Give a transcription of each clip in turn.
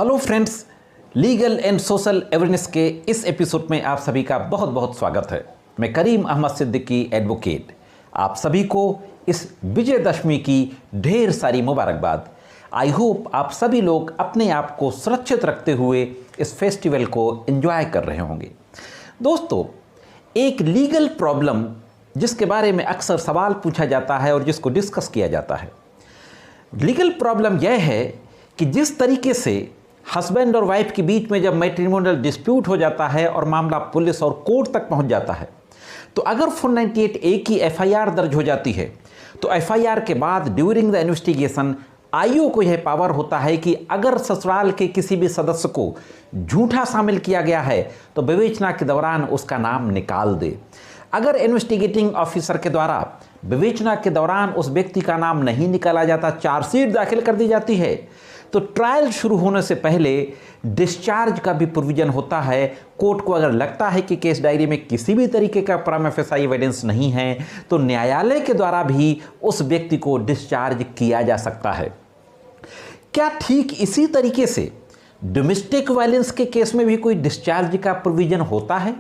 Hello friends, legal and social awareness के इस episode में आप सभी का बहुत बहुत स्वागत है। मैं करीम अहमद सिद्दीकी एडवोकेट आप सभी को इस विजयदशमी की ढेर सारी मुबारकबाद। आई होप आप सभी लोग अपने आप को सुरक्षित रखते हुए इस फेस्टिवल को एंजॉय कर रहे होंगे। दोस्तों, एक लीगल प्रॉब्लम जिसके बारे में अक्सर सवाल पूछा जाता है और जिसको डिस्कस किया जाता है, लीगल प्रॉब्लम यह है कि जिस तरीके से हस्बैंड और वाइफ के बीच में जब मैट्रिमोनियल डिस्प्यूट हो जाता है और मामला पुलिस और कोर्ट तक पहुंच जाता है, तो अगर 498A की FIR दर्ज हो जाती है तो FIR के बाद ड्यूरिंग द इन्वेस्टिगेशन आईओ को यह पावर होता है कि अगर ससुराल के किसी भी सदस्य को झूठा शामिल किया गया है तो विवेचना के दौरान उसका नाम निकाल दे। अगर इन्वेस्टिगेटिंग ऑफिसर के द्वारा विवेचना के दौरान उस व्यक्ति का नाम नहीं निकाला जाता, चार्जशीट दाखिल कर दी जाती है, तो ट्रायल शुरू होने से पहले डिस्चार्ज का भी प्रोविजन होता है। कोर्ट को अगर लगता है कि केस डायरी में किसी भी तरीके का प्राइमा फेसाई एविडेंस नहीं है तो न्यायालय के द्वारा भी उस व्यक्ति को डिस्चार्ज किया जा सकता है। क्या ठीक इसी तरीके से डोमेस्टिक वायलेंस के केस में भी कोई डिस्चार्ज का प्रोविजन होता है?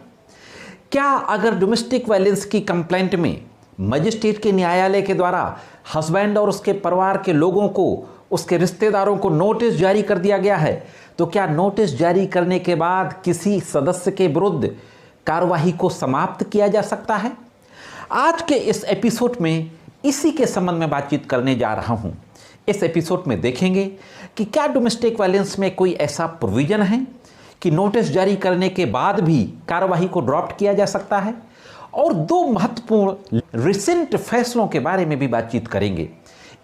क्या अगर डोमेस्टिक वायलेंस की कंप्लेंट में मजिस्ट्रेट के न्यायालय के द्वारा हस्बैंड और उसके परिवार के लोगों को, उसके रिश्तेदारों को नोटिस जारी कर दिया गया है, तो क्या नोटिस जारी करने के बाद किसी सदस्य के विरुद्ध कार्रवाई को समाप्त किया जा सकता है? आज के इस एपिसोड में इसी के संबंध में बातचीत करने जा रहा हूं। इस एपिसोड में देखेंगे कि क्या डोमेस्टिक वायलेंस में कोई ऐसा प्रोविजन है कि नोटिस जारी करने के बाद भी कार्रवाई को ड्रॉप किया जा सकता है, और दो महत्वपूर्ण रिसेंट फैसलों के बारे में भी बातचीत करेंगे।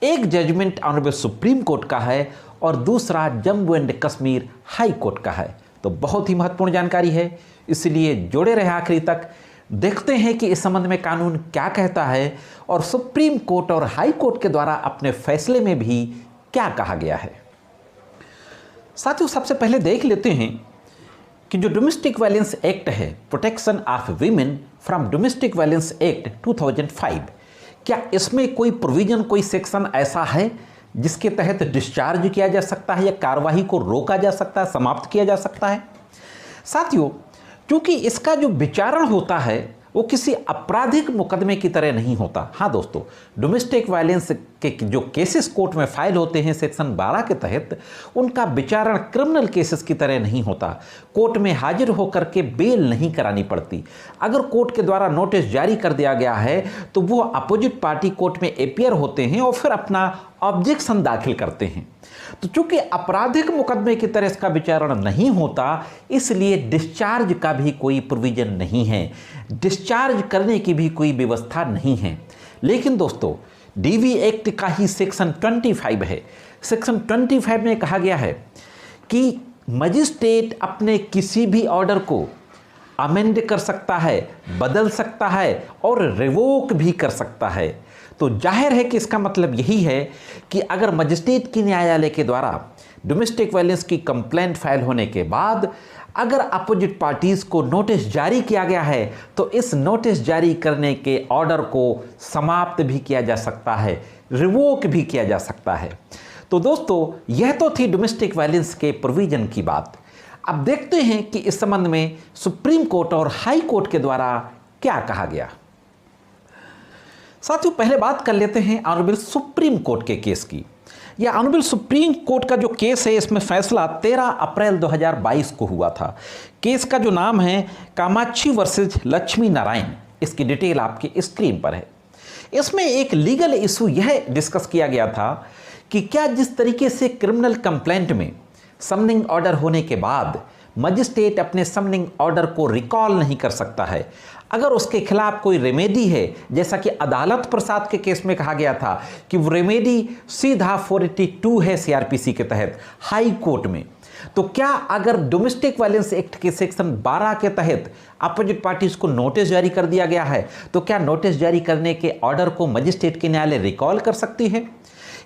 एक जजमेंट ऑनरेबल सुप्रीम कोर्ट का है और दूसरा Jammu and Kashmir high court का है। तो बहुत ही महत्वपूर्ण जानकारी है, इसलिए जुड़े रहे आखिरी तक। देखते हैं कि इस संबंध में कानून क्या कहता है और सुप्रीम कोर्ट और हाई कोर्ट के द्वारा अपने फैसले में भी क्या कहा गया है। साथियों, सबसे पहले देख लेते हैं कि जो डोमेस्टिक वायलेंस एक्ट है, protection of women from domestic violence act 2005, क्या इसमें कोई प्रोविजन, कोई सेक्शन ऐसा है जिसके तहत डिस्चार्ज किया जा सकता है या कार्रवाई को रोका जा सकता है, समाप्त किया जा सकता है? साथियों, क्योंकि इसका जो विचारण होता है वो किसी आपराधिक मुकदमे की तरह नहीं होता। हाँ दोस्तों, डोमेस्टिक वायलेंस के जो केसेस कोर्ट में फाइल होते हैं सेक्शन 12 के तहत, उनका विचारण क्रिमिनल केसेस की तरह नहीं होता। कोर्ट में हाजिर होकर के बेल नहीं करानी पड़ती। अगर कोर्ट के द्वारा नोटिस जारी कर दिया गया है तो वो अपोजिट पार्टी कोर्ट में अपीयर होते हैं और फिर अपना ऑब्जेक्शन दाखिल करते हैं। तो चूंकि आपराधिक मुकदमे की तरह इसका विचारण नहीं होता, इसलिए डिस्चार्ज का भी कोई प्रोविजन नहीं है, डिस्चार्ज करने की भी कोई व्यवस्था नहीं है। लेकिन दोस्तों, डीवी एक्ट का ही सेक्शन 25 है। सेक्शन 25 में कहा गया है कि मजिस्ट्रेट अपने किसी भी ऑर्डर को अमेंड कर सकता है, बदल सकता है और रिवोक भी कर सकता है। तो जाहिर है कि इसका मतलब यही है कि अगर मजिस्ट्रेट की न्यायालय के द्वारा डोमेस्टिक वायलेंस की कंप्लेंट फाइल होने के बाद अगर अपोजिट पार्टीज को नोटिस जारी किया गया है तो इस नोटिस जारी करने के ऑर्डर को समाप्त भी किया जा सकता है, रिवोक भी किया जा सकता है। तो दोस्तों, यह तो थी डोमेस्टिक वायलेंस के प्रोविजन की बात। अब देखते हैं कि इस संबंध में सुप्रीम कोर्ट और हाई कोर्ट के द्वारा क्या कहा गया। साथियों, पहले बात कर लेते हैं ऑनरेबल सुप्रीम कोर्ट के केस की। यह ऑनरेबल सुप्रीम कोर्ट का जो केस है, इसमें फैसला 13 अप्रैल 2022 को हुआ था। केस का जो नाम है कामाक्षी वर्सेज लक्ष्मी नारायण। इसकी डिटेल आपकी स्क्रीन पर है। इसमें एक लीगल इशू यह डिस्कस किया गया था कि क्या जिस तरीके से क्रिमिनल कंप्लेंट में समनिंग ऑर्डर होने के बाद मजिस्ट्रेट अपने समनिंग ऑर्डर को रिकॉल नहीं कर सकता है, अगर उसके खिलाफ कोई रेमेडी है, जैसा कि अदालत प्रसाद के केस में कहा गया था कि वो रेमेडी सीधा 482 है सीआरपीसी के तहत हाई कोर्ट में, तो क्या अगर डोमेस्टिक वायलेंस एक्ट के सेक्शन 12 के तहत अपोजिट पार्टीज को नोटिस जारी कर दिया गया है तो क्या नोटिस जारी करने के ऑर्डर को मजिस्ट्रेट की न्यायालय रिकॉल कर सकती है?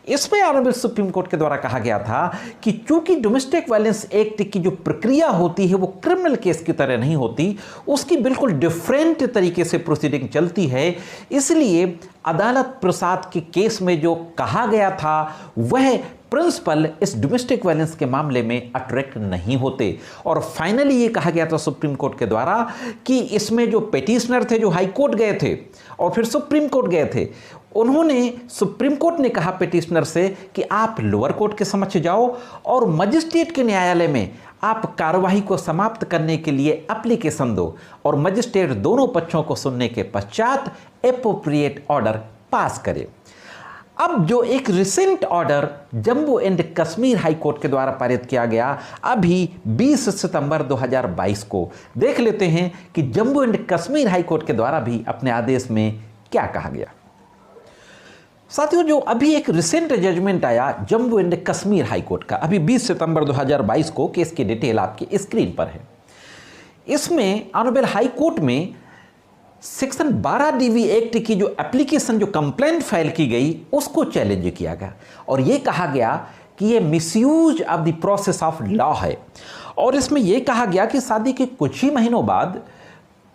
इसमें ऑनरेबल सुप्रीम कोर्ट के द्वारा कहा गया था कि चूंकि डोमेस्टिक वायलेंस एक्ट की जो प्रक्रिया होती है वो क्रिमिनल केस की तरह नहीं होती, उसकी बिल्कुल डिफरेंट तरीके से प्रोसीडिंग चलती है, इसलिए अदालत प्रसाद के केस में जो कहा गया था वह प्रिंसिपल इस डोमेस्टिक वायलेंस के मामले में अट्रैक्ट नहीं होते। और फाइनली ये कहा गया था सुप्रीम कोर्ट के द्वारा कि इसमें जो पेटिशनर थे, जो हाई कोर्ट गए थे और फिर सुप्रीम कोर्ट गए थे, उन्होंने, सुप्रीम कोर्ट ने कहा पेटिशनर से कि आप लोअर कोर्ट के समक्ष जाओ और मजिस्ट्रेट के न्यायालय में आप कार्यवाही को समाप्त करने के लिए एप्लीकेशन दो, और मजिस्ट्रेट दोनों पक्षों को सुनने के पश्चात एप्रोप्रिएट ऑर्डर पास करे। अब जो एक recent order Jammu and Kashmir high court के द्वारा पारित किया गया अभी 20 सितंबर 2022 को, देख लेते हैं कि Jammu and Kashmir high court के द्वारा भी अपने आदेश में क्या कहा गया। साथियों, जो अभी एक रिसेंट जजमेंट आया Jammu and Kashmir high court का, अभी 20 सितंबर 2022 को, केस की डिटेल आपकी स्क्रीन पर है। इसमें ऑनरेबल हाई कोर्ट में सेक्शन 12 DV एक्ट की जो एप्लीकेशन, जो कंप्लेंट फाइल की गई, उसको चैलेंज किया गया और यह कहा गया कि ये misuse of the process of law है। और इसमें यह कहा गया कि शादी के कुछ ही महीनों बाद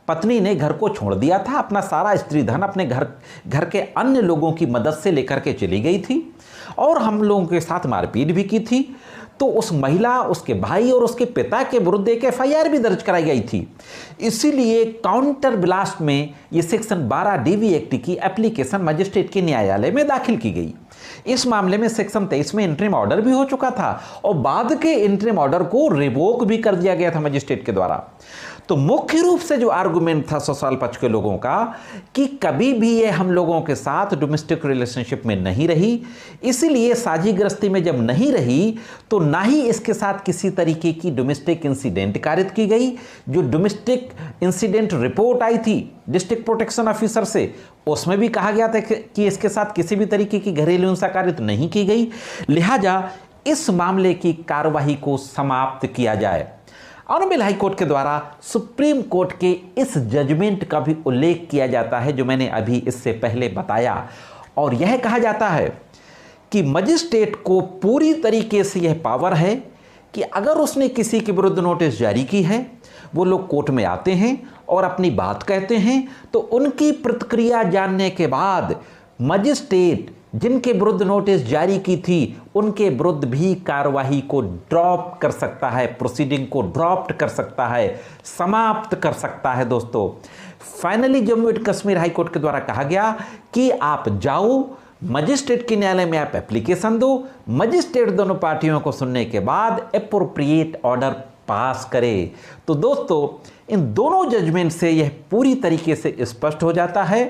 पत्नी ने घर को छोड़ दिया था, अपना सारा स्त्री धन अपने घर के अन्य लोगों की मदद से लेकर के चली गई थी और हम लोगों के साथ मारपीट भी की थी। तो उस महिला, उसके भाई और उसके पिता के विरुद्ध एक FIR भी दर्ज कराई गई थी। इसीलिए काउंटर ब्लास्ट में ये सेक्शन 12 DV एक्ट की एप्लीकेशन मजिस्ट्रेट के न्यायालय में दाखिल की गई। इस मामले में सेक्शन 23 में इंटरिम ऑर्डर भी हो चुका था और बाद के इंटरिम ऑर्डर को रिवोक भी कर दिया गया था मजिस्ट्रेट के द्वारा। तो मुख्य रूप से जो आर्गुमेंट था ससुराल पक्ष के लोगों का कि कभी भी ये हम लोगों के साथ डोमेस्टिक रिलेशनशिप में नहीं रही, इसीलिए साझीग्रस्ती में जब नहीं रही तो ना ही इसके साथ किसी तरीके की डोमेस्टिक इंसिडेंट कारित की गई। जो डोमेस्टिक इंसिडेंट रिपोर्ट आई थी डिस्ट्रिक्ट प्रोटेक्शन ऑफिसर से, उसमें भी कहा गया था कि इसके साथ किसी भी तरीके की घरेलू हिंसा कारित नहीं की गई। लिहाजा इस मामले की कार्यवाही को समाप्त किया जाए। ऑनरेबल हाई कोर्ट के द्वारा सुप्रीम कोर्ट के इस जजमेंट का भी उल्लेख किया जाता है जो मैंने अभी इससे पहले बताया, और यह कहा जाता है कि मजिस्ट्रेट को पूरी तरीके से यह पावर है कि अगर उसने किसी के विरुद्ध नोटिस जारी की है, वो लोग कोर्ट में आते हैं और अपनी बात कहते हैं, तो उनकी प्रतिक्रिया जानने के बाद मजिस्ट्रेट जिनके विरुद्ध नोटिस जारी की थी उनके विरुद्ध भी कार्यवाही को ड्रॉप कर सकता है, प्रोसीडिंग को ड्रॉप कर सकता है, समाप्त कर सकता है। दोस्तों, finally Jammu and Kashmir high court के द्वारा कहा गया कि आप जाओ मजिस्ट्रेट के न्यायालय में, आप एप्लीकेशन दो, मजिस्ट्रेट दोनों पार्टियों को सुनने के बाद एप्रोप्रिएट ऑर्डर पास करे। तो दोस्तों, इन दोनों जजमेंट से यह पूरी तरीके से स्पष्ट हो जाता है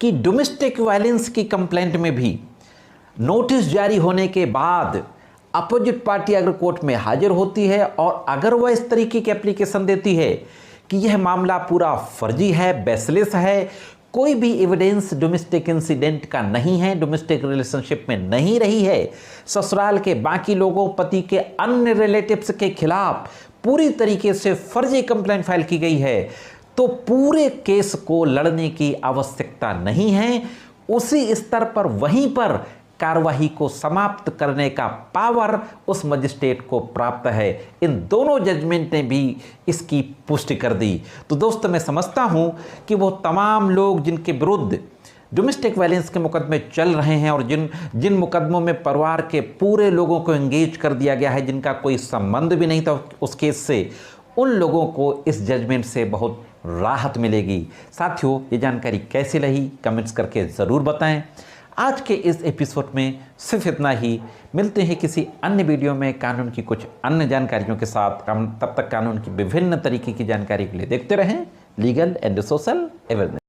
कि डोमेस्टिक वायलेंस की कंप्लेंट में भी नोटिस जारी होने के बाद अपोजिट पार्टी अगर कोर्ट में हाजिर होती है और अगर वह इस तरीके की एप्लीकेशन देती है कि यह मामला पूरा फर्जी है, बेसलेस है, कोई भी एविडेंस डोमेस्टिक इंसिडेंट का नहीं है, डोमेस्टिक रिलेशनशिप में नहीं रही है, ससुराल के बाकी लोगों, पति के अन्य रिलेटिव्स के खिलाफ पूरी तरीके से फर्जी कंप्लेंट फाइल की गई है, तो पूरे केस को लड़ने की आवश्यकता नहीं है। उसी स्तर पर, वहीं पर कार्यवाही को समाप्त करने का पावर उस मजिस्ट्रेट को प्राप्त है। इन दोनों जजमेंट ने भी इसकी पुष्टि कर दी। तो दोस्तों, मैं समझता हूं कि वो तमाम लोग जिनके विरुद्ध डोमेस्टिक वायलेंस के मुकदमे चल रहे हैं और जिन मुकदमों में परिवार के पूरे लोगों को एंगेज कर दिया गया है, जिनका कोई संबंध भी नहीं था उस केस से, उन लोगों को इस जजमेंट से बहुत राहत मिलेगी। साथियों, ये जानकारी कैसी लगी कमेंट्स करके ज़रूर बताएं। आज के इस एपिसोड में सिर्फ इतना ही। मिलते हैं किसी अन्य वीडियो में कानून की कुछ अन्य जानकारियों के साथ। तब तक कानून की विभिन्न तरीके की जानकारी के लिए देखते रहें लीगल एंड सोशल अवेयरनेस।